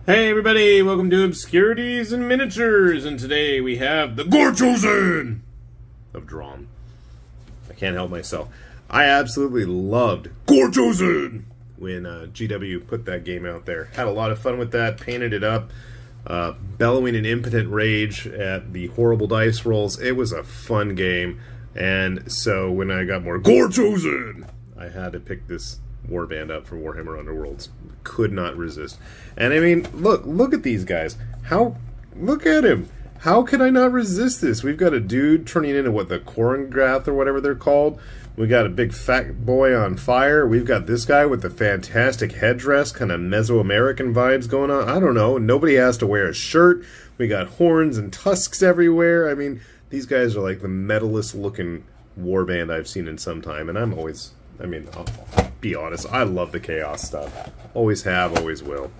Hey everybody, welcome to Obscurities and Miniatures, and today we have the GORECHOSEN of Dromm. I can't help myself. I absolutely loved GORECHOSEN when GW put that game out there. Had a lot of fun with that, painted it up, bellowing in impotent rage at the horrible dice rolls. It was a fun game, and so when I got more GORECHOSEN, I had to pick this warband up for Warhammer Underworlds. Could not resist. And I mean, look at these guys. Look at him. How could I not resist this? We've got a dude turning into what, the Khorne or whatever they're called. We got a big fat boy on fire. We've got this guy with the fantastic headdress, kind of Mesoamerican vibes going on. I don't know. Nobody has to wear a shirt. We got horns and tusks everywhere. I mean, these guys are like the metalist looking warband I've seen in some time, and I'll be honest, I love the chaos stuff. Always have, always will.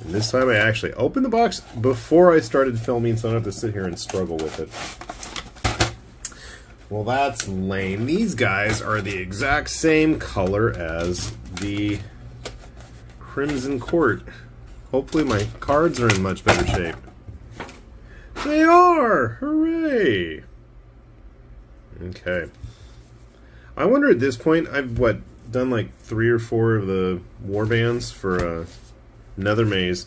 And this time I actually opened the box before I started filming, so I don't have to sit here and struggle with it. Well, that's lame. These guys are the exact same color as the Crimson Court. Hopefully my cards are in much better shape. They are! Hooray! Okay. I wonder at this point, I've, done like 3 or 4 of the warbands for Nether Maze.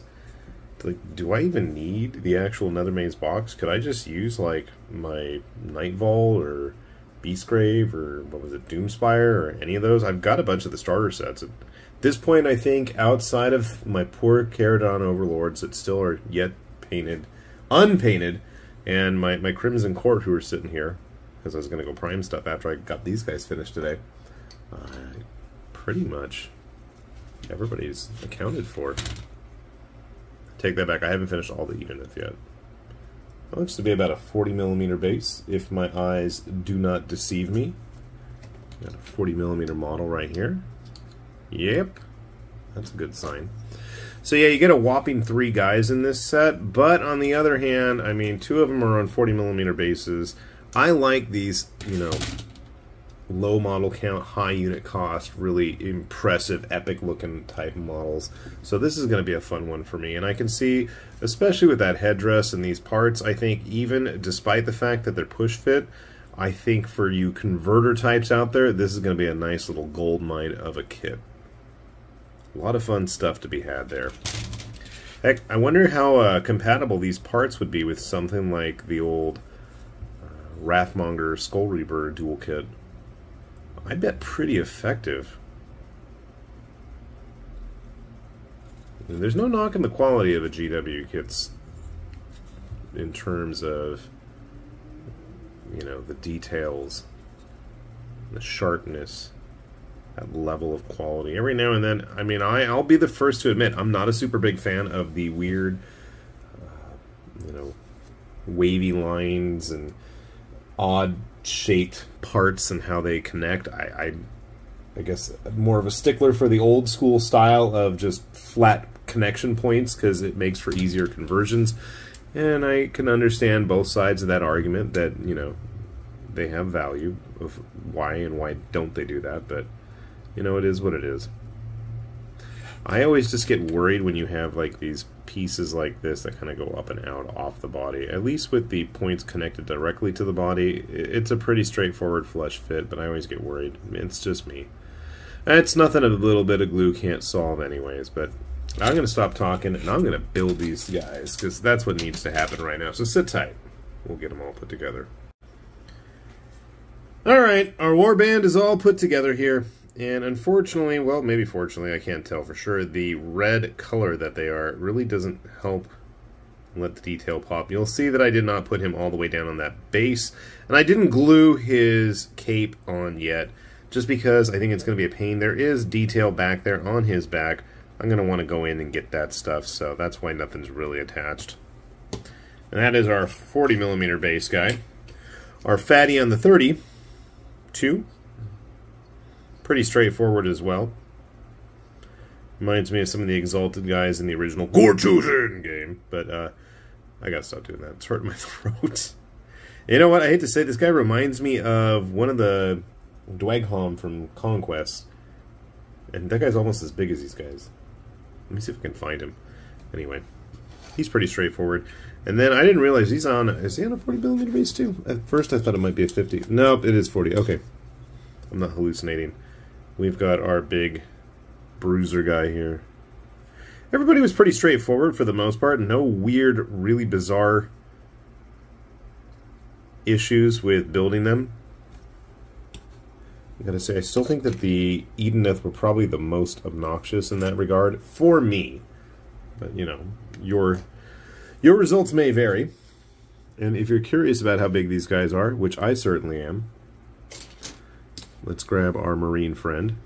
Like, do I even need the actual Nether Maze box? Could I just use, like, my Nightvault or Beastgrave or, what was it, Doomspire or any of those? I've got a bunch of the starter sets. At this point, I think, outside of my poor Caradon Overlords that still are yet unpainted, and my Crimson Court who are sitting here, because I was going to go prime stuff after I got these guys finished today. Pretty much everybody's accounted for. Take that back. I haven't finished all the units yet. It looks to be about a 40mm base, if my eyes do not deceive me. Got a 40mm model right here. Yep. That's a good sign. So yeah, you get a whopping 3 guys in this set, but on the other hand, I mean, 2 of them are on 40mm bases. I like these, you know, low model count, high unit cost, really impressive, epic looking type models. So this is going to be a fun one for me. And I can see, especially with that headdress and these parts, I think even despite the fact that they're push fit, I think for you converter types out there, this is going to be a nice little gold mine of a kit. A lot of fun stuff to be had there. Heck, I wonder how compatible these parts would be with something like the old Wrathmonger Skull Reaper dual kit. I bet pretty effective. There's no knocking the quality of the GW kits in terms of, you know, the details, the sharpness, that level of quality. Every now and then, I mean, I'll be the first to admit, I'm not a super big fan of the weird, you know, wavy lines and odd shaped parts and how they connect. I guess more of a stickler for the old school style of just flat connection points because it makes for easier conversions, and I can understand both sides of that argument that, you know, they have value of why and why don't they do that, but you know, it is what it is. I always just get worried when you have like these pieces like this that kind of go up and out off the body. At least with the points connected directly to the body, it's a pretty straightforward flush fit, but I always get worried. It's just me. It's nothing a little bit of glue can't solve anyways, but I'm going to stop talking and I'm going to build these guys because that's what needs to happen right now. So sit tight. We'll get them all put together. Alright, our warband is all put together here. And unfortunately, well, maybe fortunately, I can't tell for sure, the red color that they are really doesn't help let the detail pop. You'll see that I did not put him all the way down on that base, and I didn't glue his cape on yet, just because I think it's going to be a pain. There is detail back there on his back. I'm going to want to go in and get that stuff, so that's why nothing's really attached. And that is our 40mm base guy. Our fatty on the 32. Pretty straightforward as well. Reminds me of some of the Exalted guys in the original GORECHOSEN game, but I gotta stop doing that. It's hurting my throat. You know what? I hate to say, this guy reminds me of one of the Dwaghom from Conquest, and that guy's almost as big as these guys. Let me see if I can find him. Anyway, he's pretty straightforward. And then I didn't realize he's on... Is he on a 40mm base too? At first I thought it might be a 50. Nope, it is 40. Okay. I'm not hallucinating. We've got our big bruiser guy here. Everybody was pretty straightforward for the most part. No weird, really bizarre issues with building them. I gotta say, I still think that the Edeneth were probably the most obnoxious in that regard, for me. But, you know, your results may vary. And if you're curious about how big these guys are, which I certainly am, let's grab our Marine friend.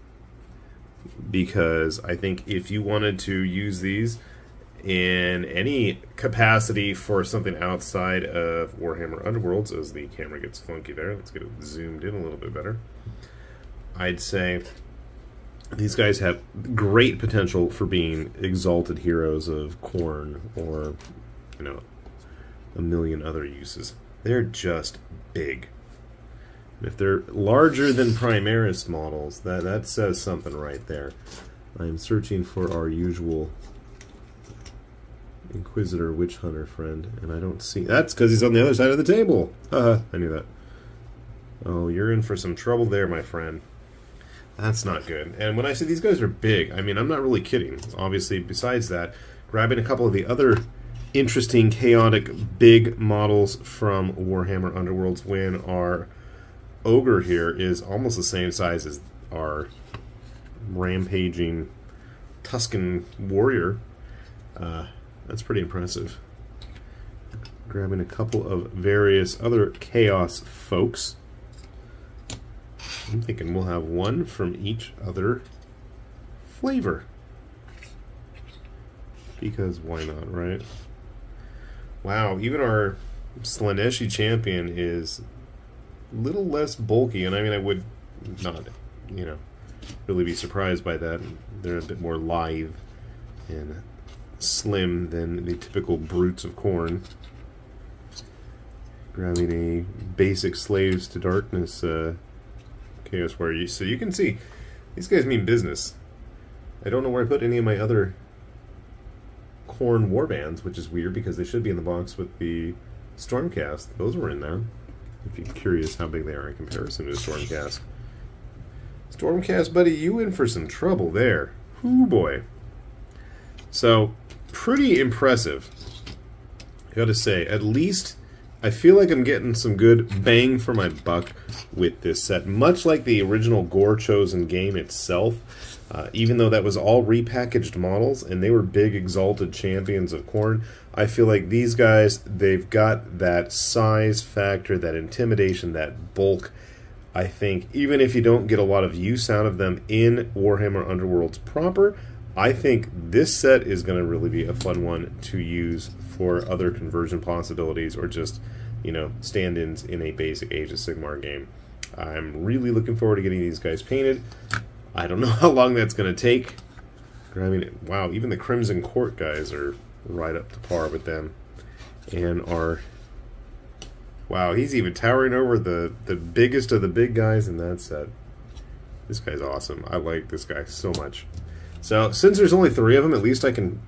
Because I think if you wanted to use these in any capacity for something outside of Warhammer Underworlds, as the camera gets funky there, let's get it zoomed in a little bit better, I'd say these guys have great potential for being exalted heroes of Khorne or, you know, a million other uses. They're just big. If they're larger than Primaris models, that says something right there. I'm searching for our usual Inquisitor Witch Hunter friend, and I don't see... That's because he's on the other side of the table! Haha, I knew that. Oh, you're in for some trouble there, my friend. That's not good. And when I say these guys are big, I mean, I'm not really kidding. Obviously, besides that, grabbing a couple of the other interesting, chaotic, big models from Warhammer Underworlds when our ogre here is almost the same size as our rampaging Tuscan warrior. That's pretty impressive. Grabbing a couple of various other chaos folks. I'm thinking we'll have one from each other flavor. Because why not, right? Wow, even our Slaneshi champion is a little less bulky, and I mean, I would not, you know, really be surprised by that. They're a bit more lithe and slim than the typical brutes of Khorne. Grabbing a basic Slaves to Darkness Chaos Warrior. So you can see, these guys mean business. I don't know where I put any of my other Khorne warbands, which is weird because they should be in the box with the Stormcast. Those were in there. If you're curious how big they are in comparison to the Stormcast. Stormcast, buddy, you in for some trouble there. Hoo boy. So, pretty impressive. I gotta say, at least I feel like I'm getting some good bang for my buck with this set. Much like the original Gorechosen game itself, even though that was all repackaged models and they were big exalted champions of Khorne, I feel like these guys, they've got that size factor, that intimidation, that bulk. I think even if you don't get a lot of use out of them in Warhammer Underworlds proper, I think this set is going to really be a fun one to use for other conversion possibilities or just, you know, stand-ins in a basic Age of Sigmar game. I'm really looking forward to getting these guys painted. I don't know how long that's going to take. Grabbing it. Wow, even the Crimson Court guys are right up to par with them. And are... Wow, he's even towering over the biggest of the big guys in that set. This guy's awesome. I like this guy so much. So, since there's only 3 of them, at least I can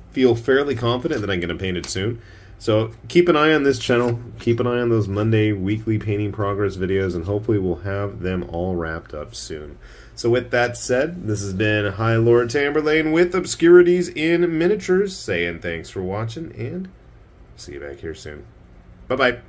feel fairly confident that I'm going to paint it soon. So, keep an eye on this channel. Keep an eye on those Monday weekly painting progress videos, and hopefully we'll have them all wrapped up soon. So, with that said, this has been High Lord Tamberlane with Obscurities in Miniatures, saying thanks for watching, and see you back here soon. Bye-bye.